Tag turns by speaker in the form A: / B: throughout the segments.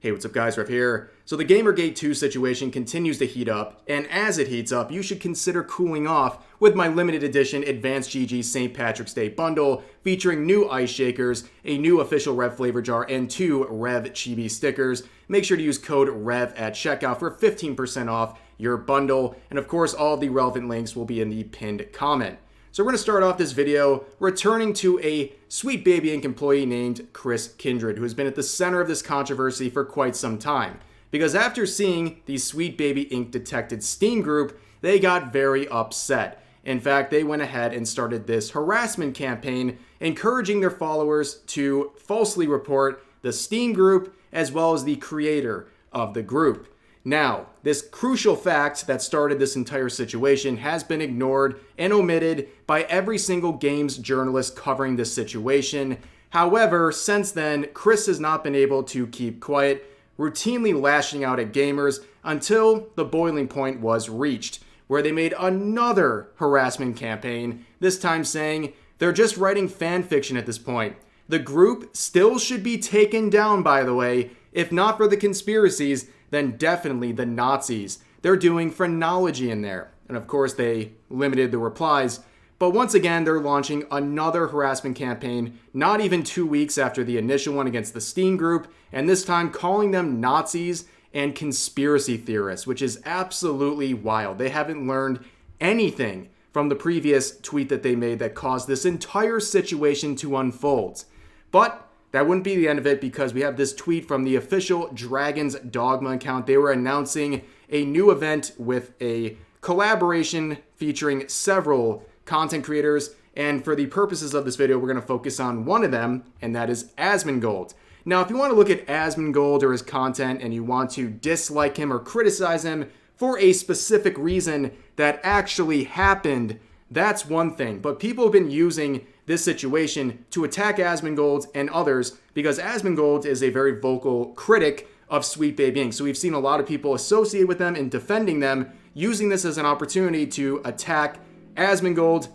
A: Hey, what's up guys, Rev here. So the Gamergate 2 situation continues to heat up, and as it heats up, you should consider cooling off with my limited edition Advanced GG St. Patrick's Day bundle featuring new ice shakers, a new official Rev flavor jar, and 2 Rev Chibi stickers. Make sure to use code REV at checkout for 15% off your bundle, and of course all of the relevant links will be in the pinned comment. So we're going to start off this video returning to a Sweet Baby Inc. employee named Chris Kindred, who has been at the center of this controversy for quite some time. Because after seeing the Sweet Baby Inc. detected Steam group, they got very upset. In fact, they went ahead and started this harassment campaign, encouraging their followers to falsely report the Steam group as well as the creator of the group. Now, this crucial fact that started this entire situation has been ignored and omitted by every single games journalist covering this situation. However, since then, Chris has not been able to keep quiet, routinely lashing out at gamers until the boiling point was reached, where they made another harassment campaign, this time saying they're just writing fan fiction at this point. The group still should be taken down, by the way, if not for the conspiracies, then definitely the Nazis. They're doing phrenology in there. And of course, they limited the replies. But once again, they're launching another harassment campaign, not even 2 weeks after the initial one against the Steam group, and this time calling them Nazis and conspiracy theorists, which is absolutely wild. They haven't learned anything from the previous tweet that they made that caused this entire situation to unfold. But that wouldn't be the end of it, because we have this tweet from the official Dragon's Dogma account. They were announcing a new event with a collaboration featuring several content creators. And for the purposes of this video, we're going to focus on one of them, and that is Asmongold. Now, if you want to look at Asmongold or his content and you want to dislike him or criticize him for a specific reason that actually happened, that's one thing. But people have been using this situation to attack Asmongold and others because Asmongold is a very vocal critic of Sweet Baby Inc. So we've seen a lot of people associate with them and defending them, using this as an opportunity to attack Asmongold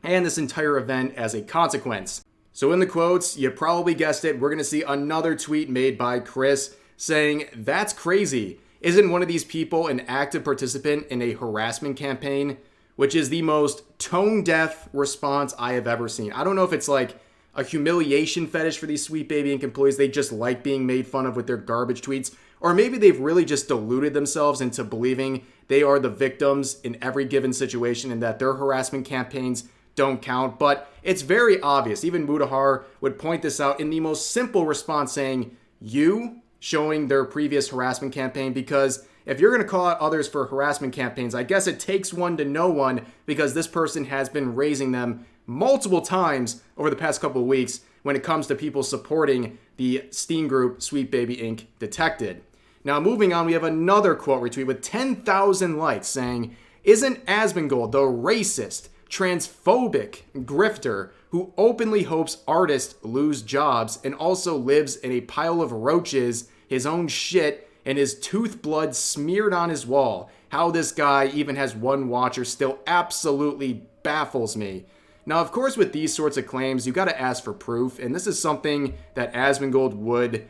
A: and this entire event as a consequence. So in the quotes, you probably guessed it, we're going to see another tweet made by Chris saying, "That's crazy. Isn't one of these people an active participant in a harassment campaign?" Which is the most tone-deaf response I have ever seen. I don't know if it's like a humiliation fetish for these Sweet Baby Inc. employees. They just like being made fun of with their garbage tweets. Or maybe they've really just deluded themselves into believing they are the victims in every given situation and that their harassment campaigns don't count. But it's very obvious. Even Mudahar would point this out in the most simple response, saying, "You," showing their previous harassment campaign, because if you're going to call out others for harassment campaigns, I guess it takes one to know one, because this person has been raising them multiple times over the past couple of weeks when it comes to people supporting the Steam group Sweet Baby Inc. detected. Now, moving on, we have another quote retweet with 10,000 likes saying, "Isn't Asmongold the racist, transphobic grifter who openly hopes artists lose jobs and also lives in a pile of roaches, his own shit, and his tooth blood smeared on his wall? How this guy even has one watcher still absolutely baffles me." Now, of course, with these sorts of claims, you got to ask for proof, and this is something that Asmongold would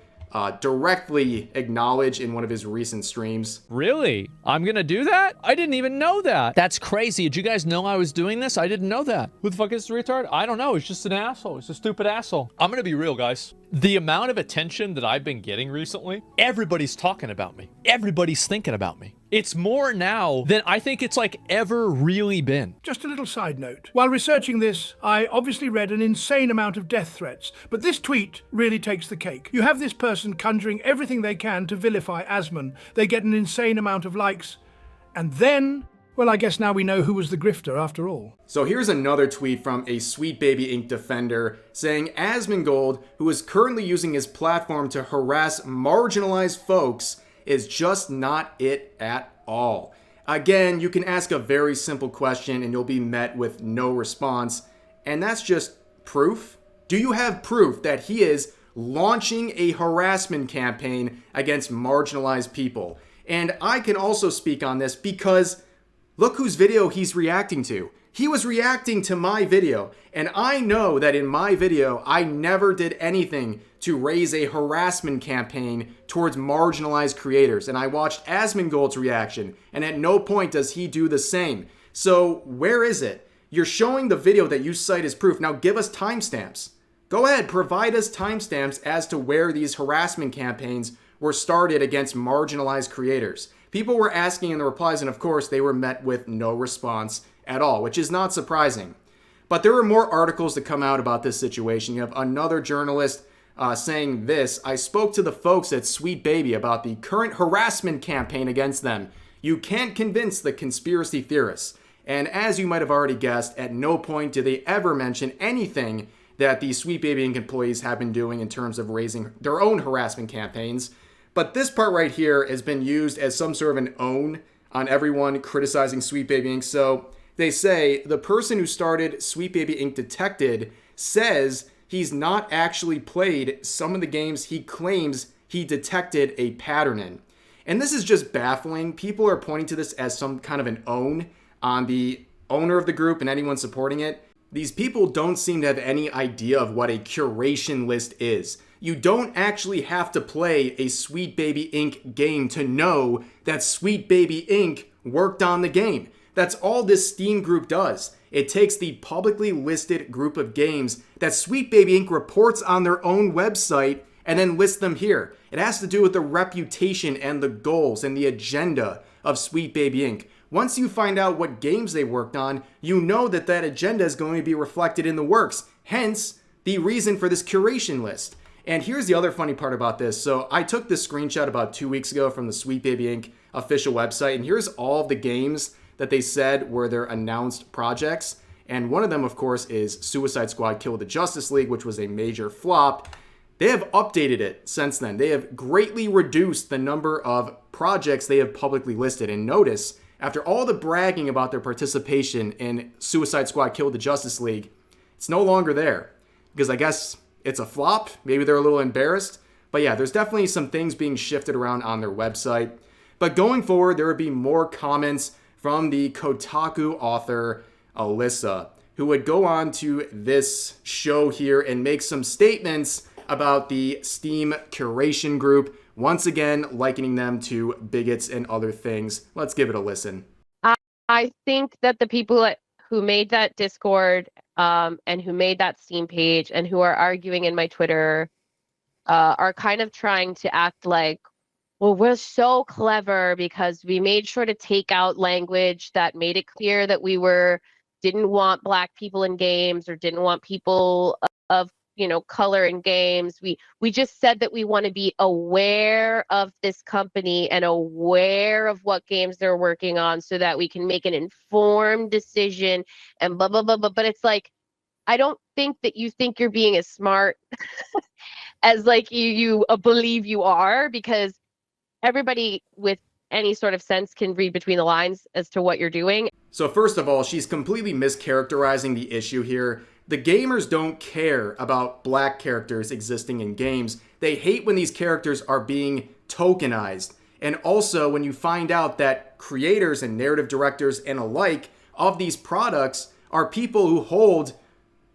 A: directly acknowledge in one of his recent streams.
B: Really? I'm gonna do that? I didn't even know that. That's crazy. Did you guys know I was doing this? I didn't know that. Who the fuck is the retard? I don't know. He's just an asshole. He's a stupid asshole. I'm gonna be real, guys. The amount of attention that I've been getting recently, everybody's talking about me. Everybody's thinking about me. It's more now than I think it's like ever really been.
C: Just a little side note. While researching this, I obviously read an insane amount of death threats, but this tweet really takes the cake. You have this person conjuring everything they can to vilify Asmon. They get an insane amount of likes, and then, well, I guess now we know who was the grifter after all.
A: So here's another tweet from a Sweet Baby Inc. defender saying Asmongold, who is currently using his platform to harass marginalized folks, is just not it at all. Again, you can ask a very simple question and you'll be met with no response. And that's just proof. Do you have proof that he is launching a harassment campaign against marginalized people? And I can also speak on this because Look whose video he's reacting to. He was reacting to my video, and I know that in my video, I never did anything to raise a harassment campaign towards marginalized creators. And I watched Asmongold's reaction, and at no point does he do the same. So where is it? You're showing the video that you cite as proof. Now give us timestamps. Go ahead, provide us timestamps as to where these harassment campaigns were started against marginalized creators. People were asking in the replies, and of course, they were met with no response at all, which is not surprising. But there were more articles that come out about this situation. You have another journalist saying this: I spoke to the folks at Sweet Baby about the current harassment campaign against them. You can't convince the conspiracy theorists. And as you might have already guessed, at no point did they ever mention anything that the Sweet Baby Inc. employees have been doing in terms of raising their own harassment campaigns. But this part right here has been used as some sort of an own on everyone criticizing Sweet Baby Inc. So they say the person who started Sweet Baby Inc. Detected says he's not actually played some of the games he claims he detected a pattern in. And this is just baffling. People are pointing to this as some kind of an own on the owner of the group and anyone supporting it. These people don't seem to have any idea of what a curation list is. You don't actually have to play a Sweet Baby Inc. game to know that Sweet Baby Inc. worked on the game. That's all this Steam group does. It takes the publicly listed group of games that Sweet Baby Inc. reports on their own website and then lists them here. It has to do with the reputation and the goals and the agenda of Sweet Baby Inc. Once you find out what games they worked on, you know that that agenda is going to be reflected in the works. Hence, the reason for this curation list. And here's the other funny part about this. So I took this screenshot about 2 weeks ago from the Sweet Baby Inc. official website, and here's all of the games that they said were their announced projects. And one of them, of course, is Suicide Squad Kill the Justice League, which was a major flop. They have updated it since then. They have greatly reduced the number of projects they have publicly listed. And notice, after all the bragging about their participation in Suicide Squad Kill the Justice League, it's no longer there. Because I guess it's a flop. Maybe they're a little embarrassed. But yeah, there's definitely some things being shifted around on their website. But going forward, there would be more comments from the Kotaku author, Alyssa, who would go on to this show here and make some statements about the Steam curation group, once again likening them to bigots and other things. Let's give it a listen.
D: I think that the people who made that Discord and who made that Steam page and who are arguing in my Twitter are kind of trying to act like, well, we're so clever because we made sure to take out language that made it clear that we didn't want Black people in games or didn't want people of color in games. We just said that we want to be aware of this company and aware of what games they're working on so that we can make an informed decision and blah, blah, blah, blah. But it's like, I don't think that you think you're being as smart as like you believe you are, because everybody with any sort of sense can read between the lines as to what you're doing.
A: So first of all, she's completely mischaracterizing the issue here. The gamers don't care about Black characters existing in games. They hate when these characters are being tokenized. And also when you find out that creators and narrative directors and alike of these products are people who hold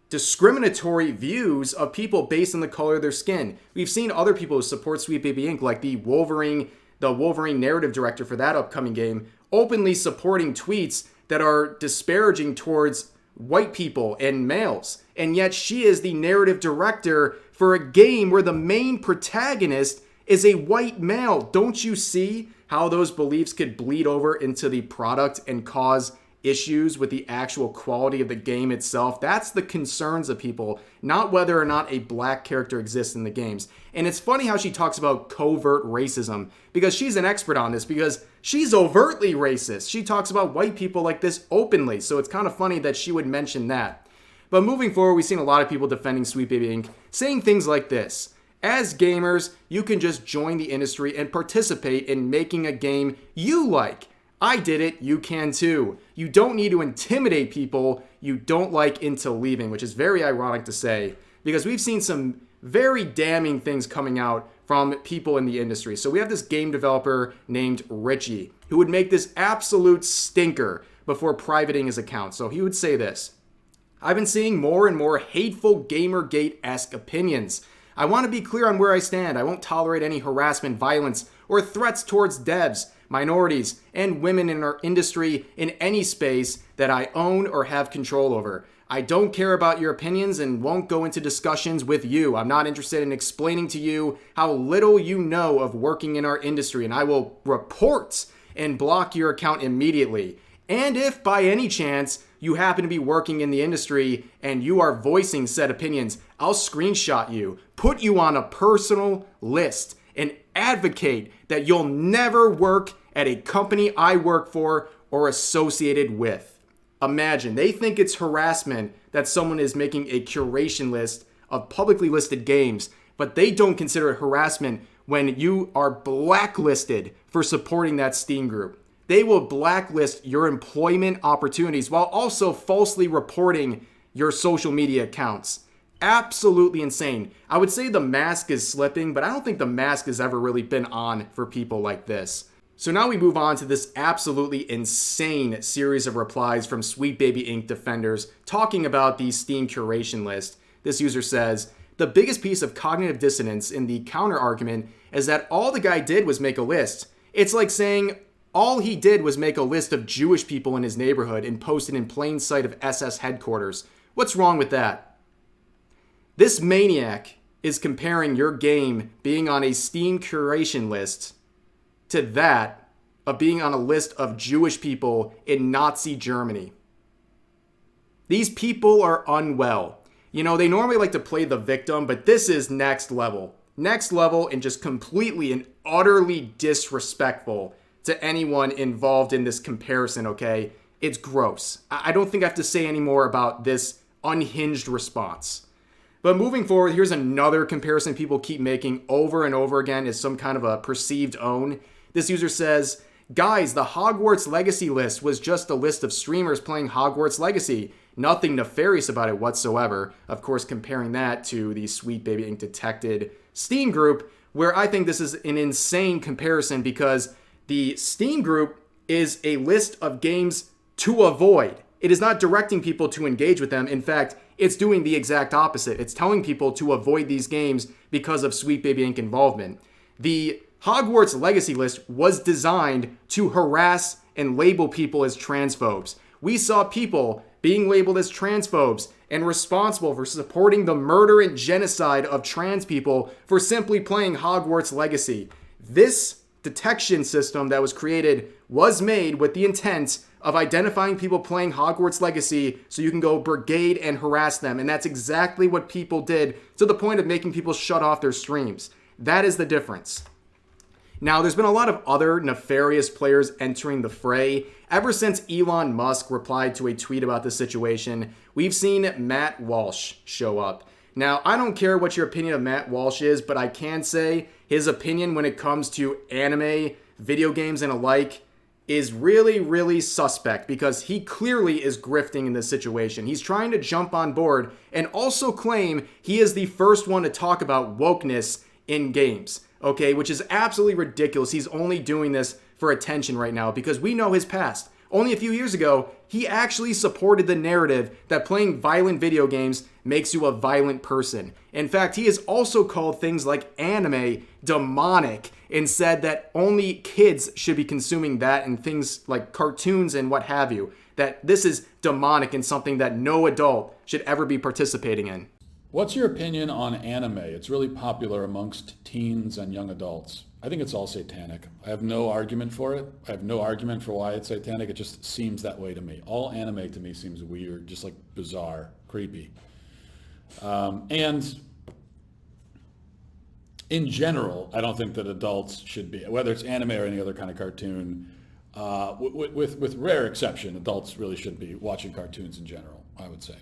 A: discriminatory views of people based on the color of their skin. We've seen other people who support Sweet Baby Inc., like the Wolverine narrative director for that upcoming game, openly supporting tweets that are disparaging towards white people and males. And yet she is the narrative director for a game where the main protagonist is a white male. Don't you see how those beliefs could bleed over into the product and cause issues with the actual quality of the game itself? That's the concerns of people, not whether or not a Black character exists in the games. And it's funny how she talks about covert racism, because she's an expert on this, because she's overtly racist. She talks about white people like this openly, so it's kind of funny that she would mention that. But moving forward, we've seen a lot of people defending Sweet Baby Inc., saying things like this: as gamers, you can just join the industry and participate in making a game you like. I did it, you can too. You don't need to intimidate people you don't like into leaving, which is very ironic to say, because we've seen some very damning things coming out from people in the industry. So we have this game developer named Richie, who would make this absolute stinker, before privating his account. So he would say this: I've been seeing more and more hateful gamergate-esque opinions. I want to be clear on where I stand. I won't tolerate any harassment, violence, or threats towards devs, minorities, and women in our industry in any space that I own or have control over. I don't care about your opinions and won't go into discussions with you. I'm not interested in explaining to you how little you know of working in our industry, and I will report and block your account immediately. And if by any chance you happen to be working in the industry and you are voicing said opinions, I'll screenshot you, put you on a personal list, and advocate that you'll never work at a company I work for or associated with. Imagine, they think it's harassment that someone is making a curation list of publicly listed games, but they don't consider it harassment when you are blacklisted for supporting that Steam group. They will blacklist your employment opportunities while also falsely reporting your social media accounts. Absolutely insane. I would say the mask is slipping, but I don't think the mask has ever really been on for people like this. So now we move on to this absolutely insane series of replies from Sweet Baby Inc. defenders talking about the Steam curation list. This user says, the biggest piece of cognitive dissonance in the counter argument is that all the guy did was make a list. It's like saying all he did was make a list of Jewish people in his neighborhood and post it in plain sight of SS headquarters. What's wrong with that? This maniac is comparing your game being on a Steam curation list to that of being on a list of Jewish people in Nazi Germany. These people are unwell. You know, they normally like to play the victim, but this is next level. Next level and just completely and utterly disrespectful to anyone involved in this comparison, okay? It's gross. I don't think I have to say any more about this unhinged response. But moving forward, here's another comparison people keep making over and over again as some kind of a perceived own. This user says, guys, the Hogwarts Legacy list was just a list of streamers playing Hogwarts Legacy. Nothing nefarious about it whatsoever. Of course, comparing that to the Sweet Baby Inc. detected Steam group, where I think this is an insane comparison because the Steam group is a list of games to avoid. It is not directing people to engage with them. In fact, it's doing the exact opposite. It's telling people to avoid these games because of Sweet Baby Inc. involvement. The Hogwarts Legacy list was designed to harass and label people as transphobes. We saw people being labeled as transphobes and responsible for supporting the murder and genocide of trans people for simply playing Hogwarts Legacy. This detection system that was created was made with the intent of identifying people playing Hogwarts Legacy so you can go brigade and harass them. And that's exactly what people did, to the point of making people shut off their streams. That is the difference. Now, there's been a lot of other nefarious players entering the fray. Ever since Elon Musk replied to a tweet about this situation, we've seen Matt Walsh show up. Now, I don't care what your opinion of Matt Walsh is, but I can say his opinion when it comes to anime, video games, and alike is really, really suspect because he clearly is grifting in this situation. He's trying to jump on board and also claim he is the first one to talk about wokeness in games, okay, which is absolutely ridiculous. He's only doing this for attention right now because we know his past. Only a few years ago, he actually supported the narrative that playing violent video games makes you a violent person. In fact, he has also called things like anime demonic and said that only kids should be consuming that and things like cartoons and what have you. That this is demonic and something that no adult should ever be participating in.
E: What's your opinion on anime? It's really popular amongst teens and young adults. I think it's all satanic. I have no argument for it. I have no argument for why it's satanic. It just seems that way to me. All anime to me seems weird, just like bizarre, creepy. And in general, I don't think that adults should be, whether it's anime or any other kind of cartoon, with rare exception, adults really shouldn't be watching cartoons in general, I would say.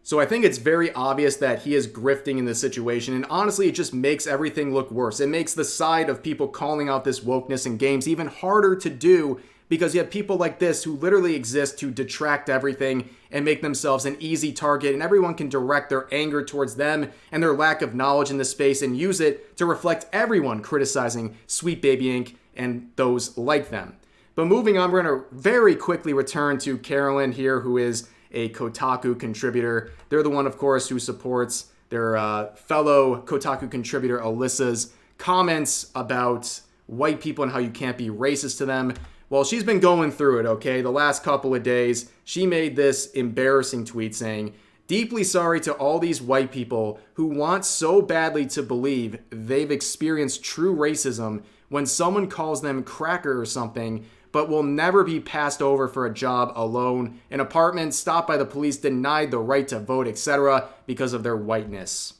A: So I think it's very obvious that he is grifting in this situation, and honestly, it just makes everything look worse. It makes the side of people calling out this wokeness in games even harder to do because you have people like this who literally exist to detract everything and make themselves an easy target, and everyone can direct their anger towards them and their lack of knowledge in this space and use it to reflect everyone criticizing Sweet Baby Inc. and those like them. But moving on, we're going to very quickly return to Carolyn here, who is a Kotaku contributor. They're the one, of course, who supports their fellow Kotaku contributor Alyssa's comments about white people and how you can't be racist to them. Well, she's been going through it, okay? The last couple of days, she made this embarrassing tweet saying, "Deeply sorry to all these white people who want so badly to believe they've experienced true racism when someone calls them cracker or something, but will never be passed over for a job alone, an apartment, stopped by the police, denied the right to vote, etc. because of their whiteness."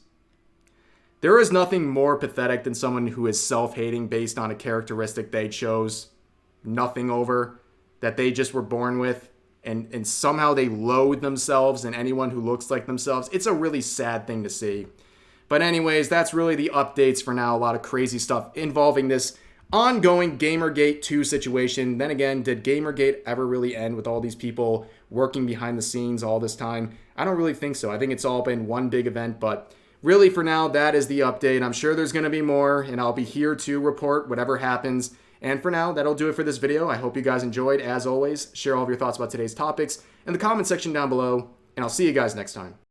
A: There is nothing more pathetic than someone who is self-hating based on a characteristic they chose nothing over, that they just were born with, and somehow they loathe themselves and anyone who looks like themselves. It's a really sad thing to see. But anyways, that's really the updates for now. A lot of crazy stuff involving this ongoing Gamergate 2 situation. Then again, did Gamergate ever really end with all these people working behind the scenes all this time? I don't really think so. I think it's all been one big event, but really for now, that is the update. I'm sure there's going to be more, and I'll be here to report whatever happens. And for now, that'll do it for this video. I hope you guys enjoyed. As always, share all of your thoughts about today's topics in the comment section down below, and I'll see you guys next time.